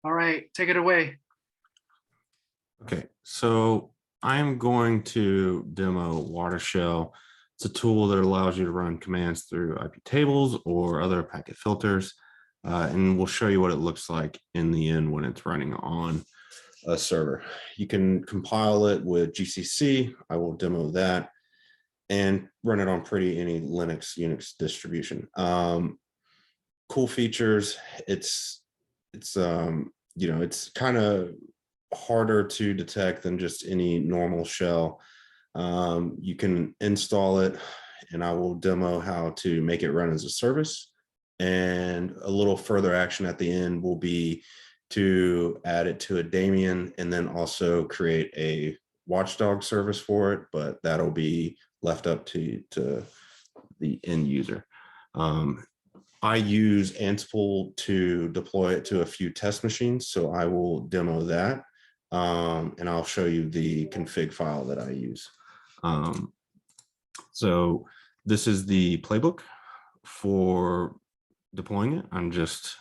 All right, take it away. Okay, so I'm going to demo watershell. It's a tool that allows you to run commands through IP tables or other packet filters, and we'll show you what it looks like in the end when it's running on a server. You can compile it with GCC. I will demo that and run it on pretty any Linux, Unix distribution. Cool features. It's kind of harder to detect than just any normal shell. You can install it, and I will demo how to make it run as a service. And a little further action at the end will be to add it to a daemon and then also create a watchdog service for it, but that'll be left up to the end user. I use Ansible to deploy it to a few test machines, so I will demo that, and I'll show you the config file that I use. So this is the playbook for deploying it. I'm just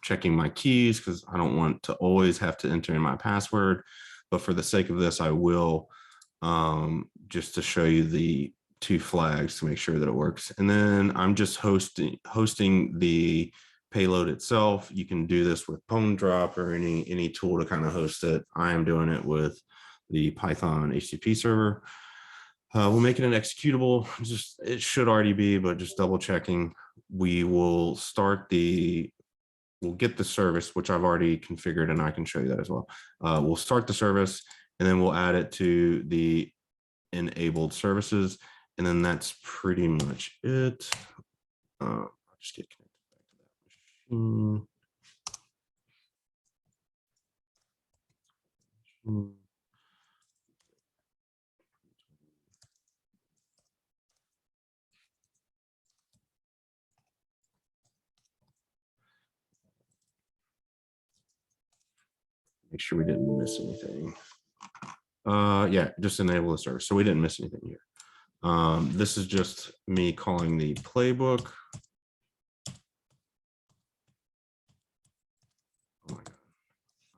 checking my keys because I don't want to always have to enter in my password, but for the sake of this, I will, just to show you the two flags to make sure that it works. And then I'm just hosting the payload itself. You can do this with PwnDrop or any tool to kind of host it. I am doing it with the Python HTTP server. We'll make it an executable. It should already be, but just double checking. We will we'll get the service, which I've already configured, and I can show you that as well. We'll start the service, and then we'll add it to the enabled services. And then that's pretty much it. I'll just get connected back to that machine. Make sure we didn't miss anything. Yeah, just enable the service. So we didn't miss anything here. This is just me calling the playbook. Oh my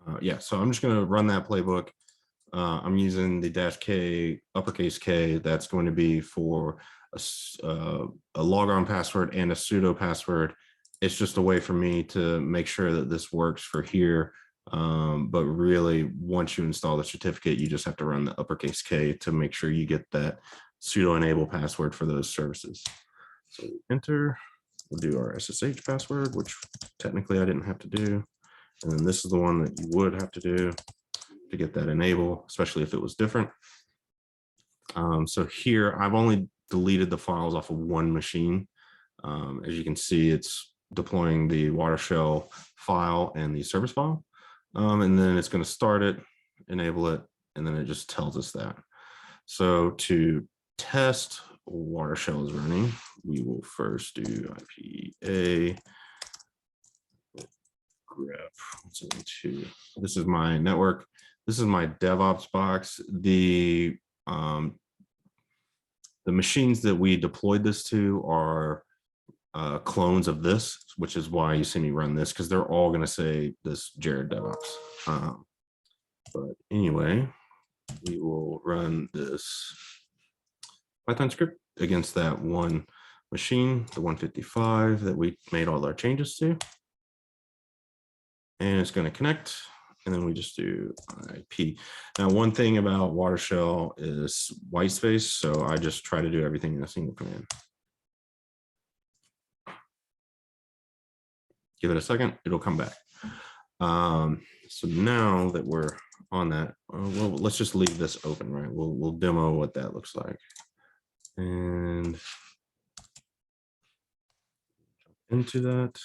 God. Yeah, so I'm just going to run that playbook. I'm using the -K, uppercase K. That's going to be for a logon password and a sudo password. It's just a way for me to make sure that this works for here. But really, once you install the certificate, you just have to run the uppercase K to make sure you get that sudo enable password for those services. So enter, we'll do our SSH password, which technically I didn't have to do. And then this is the one that you would have to do to get that enable, especially if it was different. So here, I've only deleted the files off of one machine. As you can see, it's deploying the watershell file and the service file. And then it's going to start it, enable it, and then it just tells us that. So to test watershell is running, we will first do IPA grep 172. This is my network. This is my DevOps box. The machines that we deployed this to are clones of this, which is why you see me run this, because they're all going to say this Jared DevOps. But anyway, we will run this Python script against that one machine, the 155 that we made all our changes to. And it's going to connect, and then we just do IP. Now, one thing about watershell is white space, so I just try to do everything in a single command. Give it a second, it'll come back. So now that we're on that, well, let's just leave this open, right? We'll demo what that looks like. And jump into that.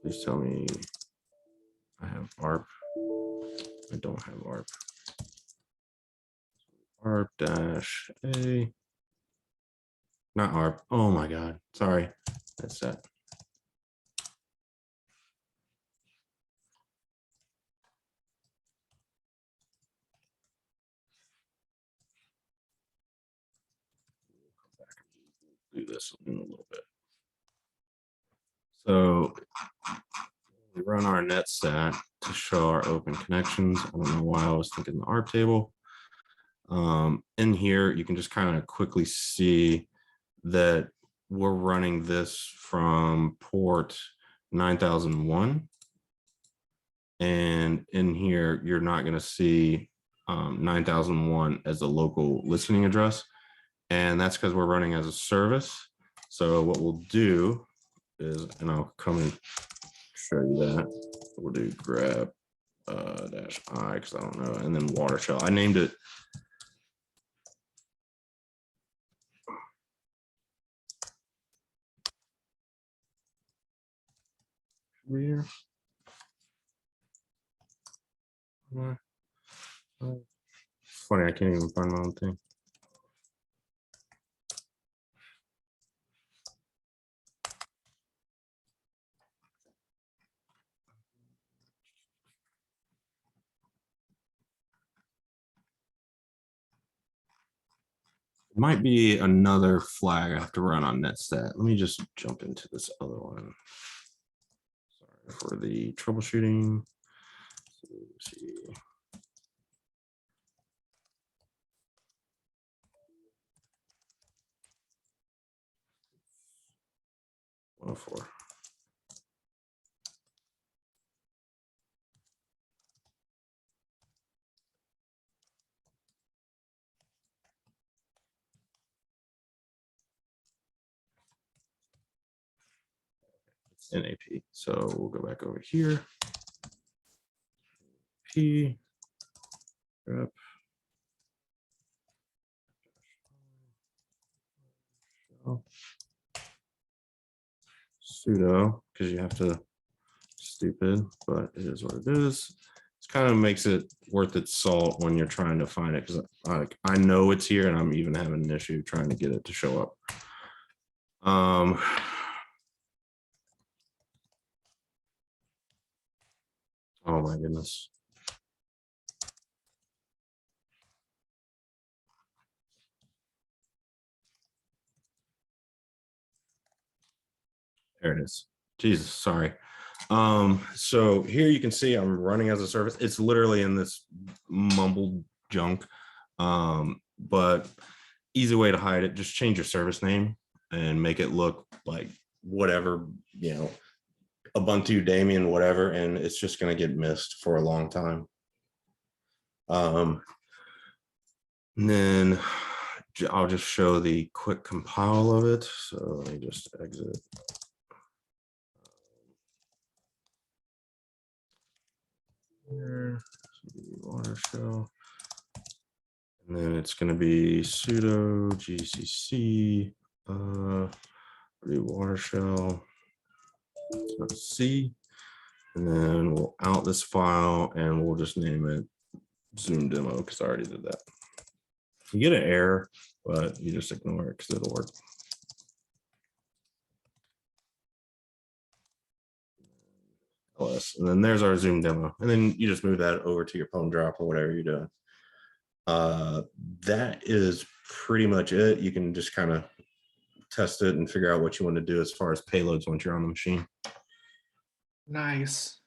Please tell me I have ARP. I don't have ARP. ARP-A. Not ARP. Oh my God. Sorry. That's that. do this in a little bit. So we run our net stat to show our open connections. I don't know why I was thinking the ARP table. In here, you can just kind of quickly see that we're running this from port 9001. And in here, you're not going to see 9001 as a local listening address. And that's because we're running as a service. So what we'll do is, and I'll come and show you that. We'll do grab -I because I don't know, and then watershell. I named it. Here. It's funny, I can't even find my own thing. Might be another flag I have to run on netstat. Let me just jump into this other one. Sorry for the troubleshooting. Let's see. 104. NAP. So we'll go back over here. P. Yep. Sudo, because you have to, stupid, but it is what it is. It kind of makes it worth its salt when you're trying to find it, because I know it's here and I'm even having an issue trying to get it to show up. Oh my goodness. There it is. Jesus, sorry. So here you can see I'm running as a service. It's literally in this mumbled junk. But easy way to hide it, just change your service name and make it look like whatever, you know, Ubuntu, Damien, whatever, and it's just going to get missed for a long time. And then I'll just show the quick compile of it. So let me just exit. Here, watershell. And then it's going to be sudo gcc watershell C, and then we'll out this file and we'll just name it Zoom demo because I already did that. You get an error, but you just ignore it because it'll work. LS, and then there's our Zoom demo, and then you just move that over to your phone drop or whatever you're doing. That is pretty much it. You can just kind of test it and figure out what you want to do as far as payloads once you're on the machine. Nice.